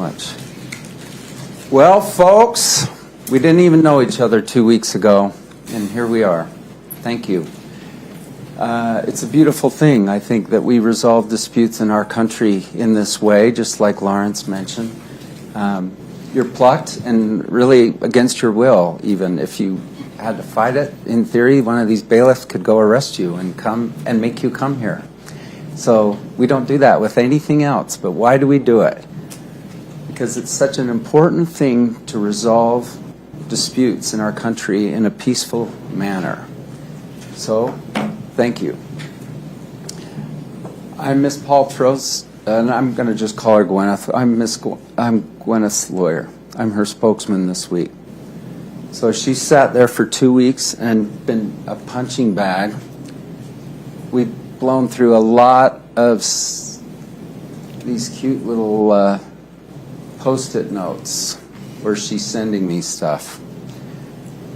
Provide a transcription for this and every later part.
much. Well, folks, we didn't even know each other 2 weeks ago, and here we are. Thank you. It's a beautiful thing, I think, that we resolve disputes in our country in this way, just like Lawrence mentioned. You're plucked, and really against your will, even if you had to fight it. In theory, one of these bailiffs could go arrest you and come and make you come here. So we don't do that with anything else, but why do we do it? Because it's such an important thing to resolve disputes in our country in a peaceful manner. So, thank you. I'm Miss Paltrow's, and I'm going to just call her Gwyneth. I'm Gwyneth's lawyer. I'm her spokesman this week. So she sat there for 2 weeks and been a punching bag. We've blown through a lot of these cute little Post-it notes where she's sending me stuff.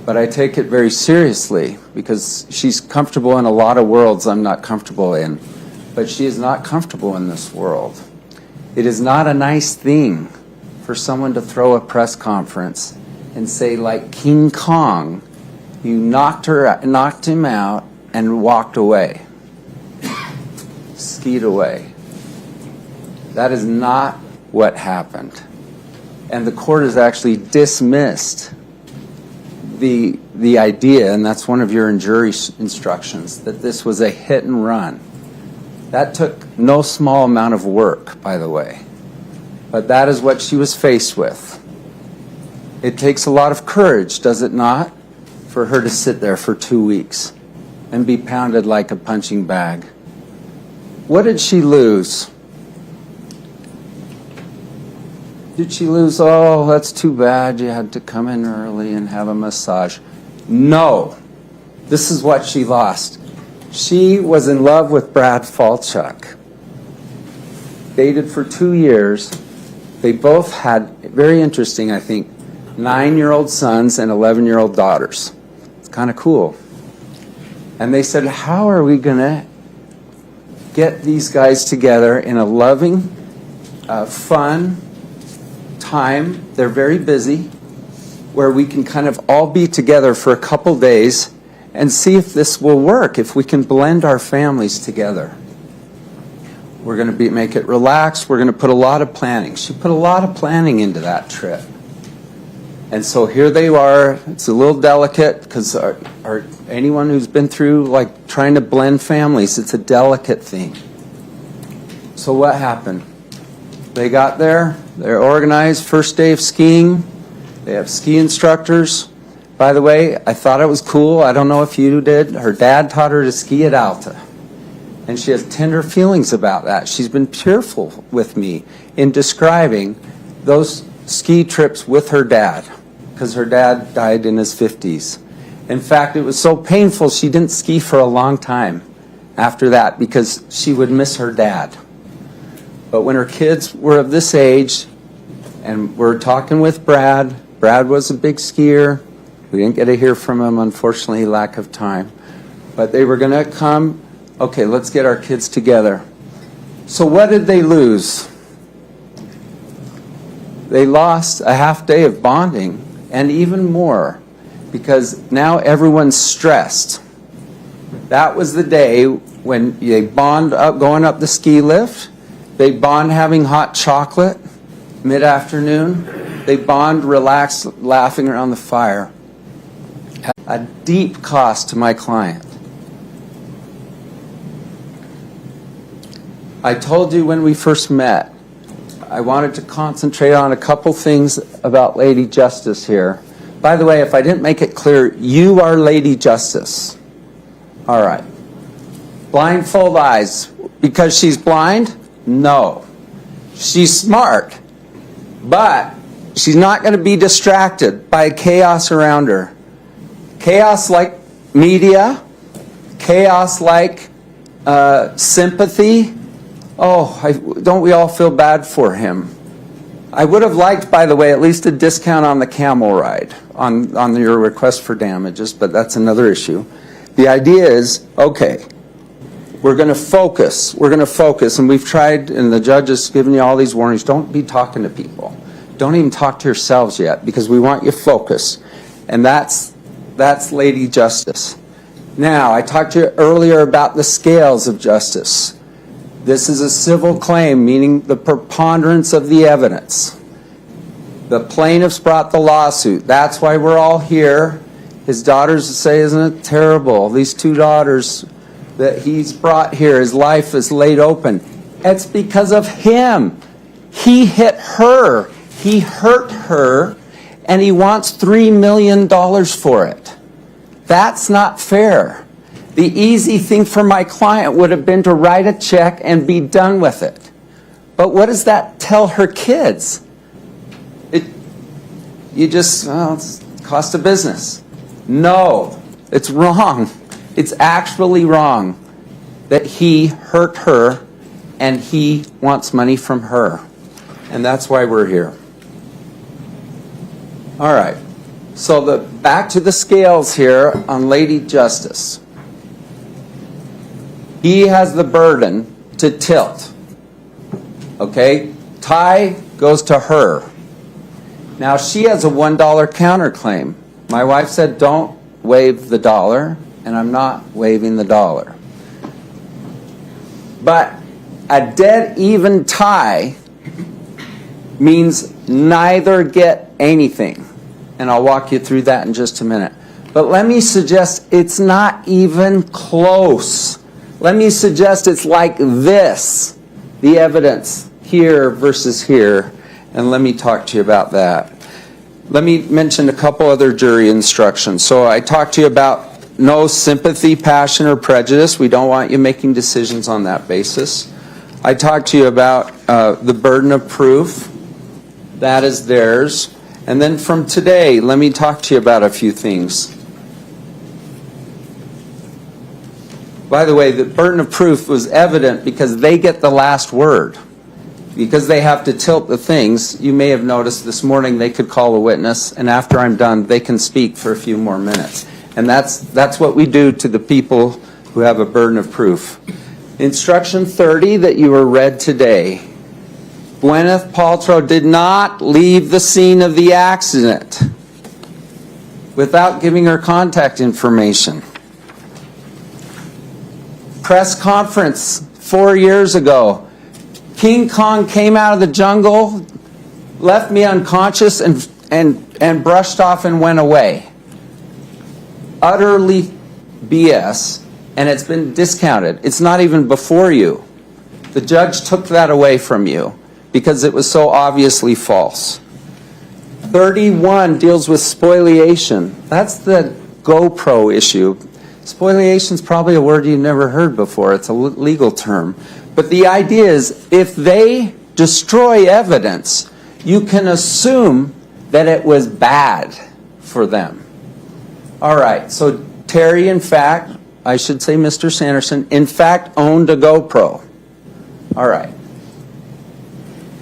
But I take it very seriously because she's comfortable in a lot of worlds I'm not comfortable in. But she is not comfortable in this world. It is not a nice thing for someone to throw a press conference and say, like King Kong, you knocked him out and walked away. Skied away. That is not what happened. And the court has actually dismissed the idea, and that's one of your jury instructions, that this was a hit and run. That took no small amount of work, by the way. But that is what she was faced with. It takes a lot of courage, does it not, for her to sit there for 2 weeks and be pounded like a punching bag. What did she lose? Did she lose, oh, that's too bad, you had to come in early and have a massage? No. This is what she lost. She was in love with Brad Falchuk. Dated for 2 years. They both had, very interesting, I think, 9-year-old sons and 11-year-old daughters. It's kind of cool. And they said, how are we going to get these guys together in a loving, fun time? They're very busy, where we can kind of all be together for a couple days and see if this will work, if we can blend our families together. We're going to make it relaxed. We're going to put a lot of planning. She put a lot of planning into that trip. And so here they are. It's a little delicate because anyone who's been through like trying to blend families, it's a delicate thing. So what happened? They got there. They're organized. First day of skiing. They have ski instructors. By the way, I thought it was cool. I don't know if you did. Her dad taught her to ski at Alta. And she has tender feelings about that. She's been tearful with me in describing those ski trips with her dad, because her dad died in his 50s. In fact, it was so painful she didn't ski for a long time after that because she would miss her dad. But when her kids were of this age, and we're talking with Brad was a big skier. We didn't get to hear from him, unfortunately, lack of time. But they were going to come, okay, let's get our kids together. So what did they lose? They lost a half day of bonding, and even more, because now everyone's stressed. That was the day when they bond up going up the ski lift. They bond having hot chocolate mid-afternoon. They bond relaxed, laughing around the fire. A deep cost to my client. I told you when we first met, I wanted to concentrate on a couple things about Lady Justice here. By the way, if I didn't make it clear, you are Lady Justice. All right. Blindfold eyes. Because she's blind? No. She's smart. But she's not going to be distracted by chaos around her. Chaos like media. Chaos like sympathy. Oh, don't we all feel bad for him? I would have liked, by the way, at least a discount on the camel ride on your request for damages, but that's another issue. The idea is, okay, we're going to focus. We're going to focus, and we've tried, and the judge has given you all these warnings. Don't be talking to people. Don't even talk to yourselves yet, because we want you focused. And that's Lady Justice. Now, I talked to you earlier about the scales of justice. This is a civil claim, meaning the preponderance of the evidence. The plaintiffs brought the lawsuit. That's why we're all here. His daughters say, isn't it terrible? These two daughters that he's brought here, his life is laid open. It's because of him. He hit her. He hurt her, and he wants $3 million for it. That's not fair. The easy thing for my client would have been to write a check and be done with it. But what does that tell her kids? It's cost of business. No, it's wrong. It's actually wrong that he hurt her and he wants money from her. And that's why we're here. All right. So back to the scales here on Lady Justice. He has the burden to tilt. Okay? Tie goes to her. Now she has a $1 counterclaim. My wife said, don't waive the dollar, and I'm not waiving the dollar. But a dead even tie means neither get anything. And I'll walk you through that in just a minute. But let me suggest it's not even close. Let me suggest it's like this, the evidence here versus here. And let me talk to you about that. Let me mention a couple other jury instructions. So I talked to you about no sympathy, passion, or prejudice. We don't want you making decisions on that basis. I talked to you about the burden of proof. That is theirs. And then from today, let me talk to you about a few things. By the way, the burden of proof was evident because they get the last word. Because they have to tilt the things, you may have noticed this morning they could call a witness, and after I'm done, they can speak for a few more minutes. And that's what we do to the people who have a burden of proof. Instruction 30 that you were read today. Gwyneth Paltrow did not leave the scene of the accident without giving her contact information. Press conference 4 years ago. King Kong came out of the jungle, left me unconscious, and brushed off and went away. Utterly BS, and it's been discounted. It's not even before you. The judge took that away from you because it was so obviously false. 31 deals with spoliation. That's the GoPro issue. Spoliation is probably a word you've never heard before. It's a legal term. But the idea is, if they destroy evidence, you can assume that it was bad for them. All right, so Terry, in fact, I should say Mr. Sanderson, in fact, owned a GoPro. All right.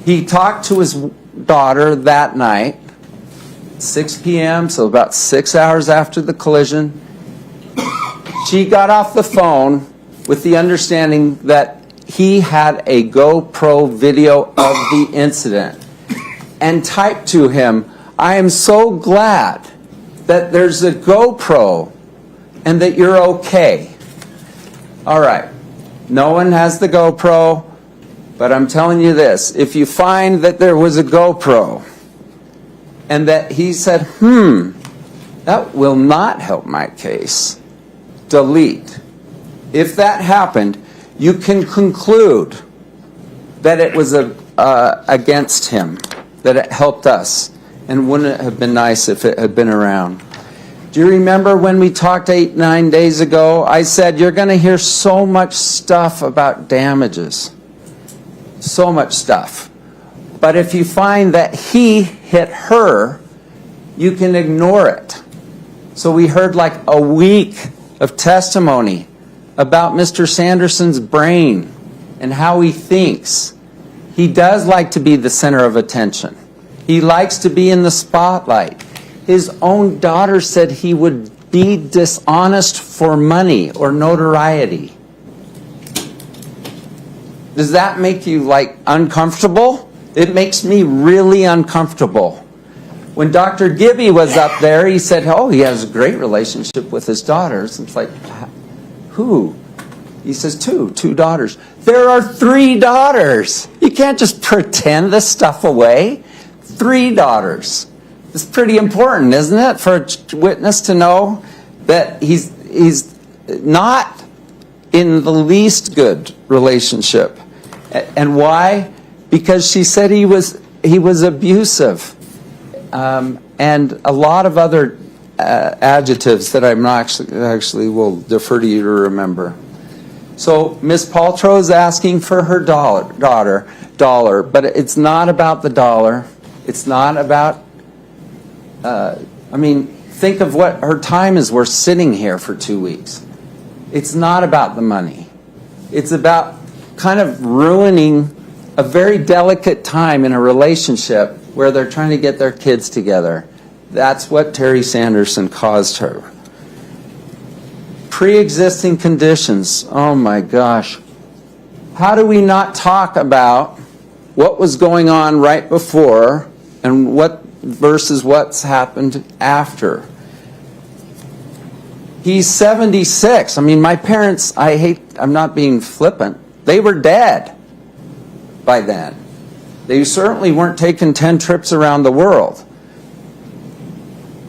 He talked to his daughter that night, 6 p.m., so about 6 hours after the collision. She got off the phone with the understanding that he had a GoPro video of the incident and typed to him, I am so glad that there's a GoPro and that you're okay. All right. No one has the GoPro, but I'm telling you this. If you find that there was a GoPro and that he said, that will not help my case, delete. If that happened, you can conclude that it was against him, that it helped us, and wouldn't it have been nice if it had been around? Do you remember when we talked 8-9 days ago? I said you're going to hear so much stuff about damages, so much stuff. But if you find that he hit her, you can ignore it. So we heard like a week of testimony about Mr. Sanderson's brain and how he thinks. He does like to be the center of attention. He likes to be in the spotlight. His own daughter said he would be dishonest for money or notoriety. Does that make you like uncomfortable? It makes me really uncomfortable. When Dr. Gibby was up there, he said, oh, he has a great relationship with his daughters. It's like, who? He says, two daughters. There are 3 daughters. You can't just pretend this stuff away. 3 daughters. It's pretty important, isn't it, for a witness to know that he's not in the least good relationship. And why? Because she said he was abusive. And a lot of other adjectives that I'm not actually will defer to you to remember. So Ms. Paltrow is asking for her dollar, but it's not about the dollar. It's not about, I mean, think of what her time is worth sitting here for 2 weeks. It's not about the money. It's about kind of ruining a very delicate time in a relationship where they're trying to get their kids together. That's what Terry Sanderson caused her. Pre-existing conditions. Oh my gosh. How do we not talk about what was going on right before and what versus what's happened after? He's 76. I mean, my parents, I'm not being flippant, they were dead by then. They certainly weren't taking 10 trips around the world.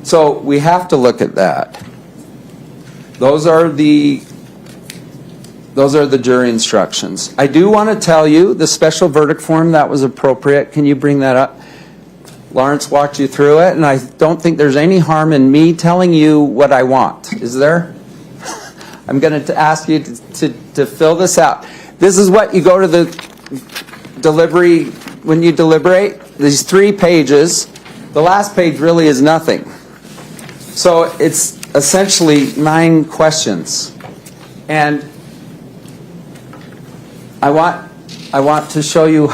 So we have to look at that. Those are the jury instructions. I do want to tell you the special verdict form that was appropriate. Can you bring that up? Lawrence walked you through it, and I don't think there's any harm in me telling you what I want. Is there? I'm going to ask you to fill this out. This is what you go to the delivery, when you deliberate, these 3 pages. The last page really is nothing. So it's essentially 9 questions. And I want to show you how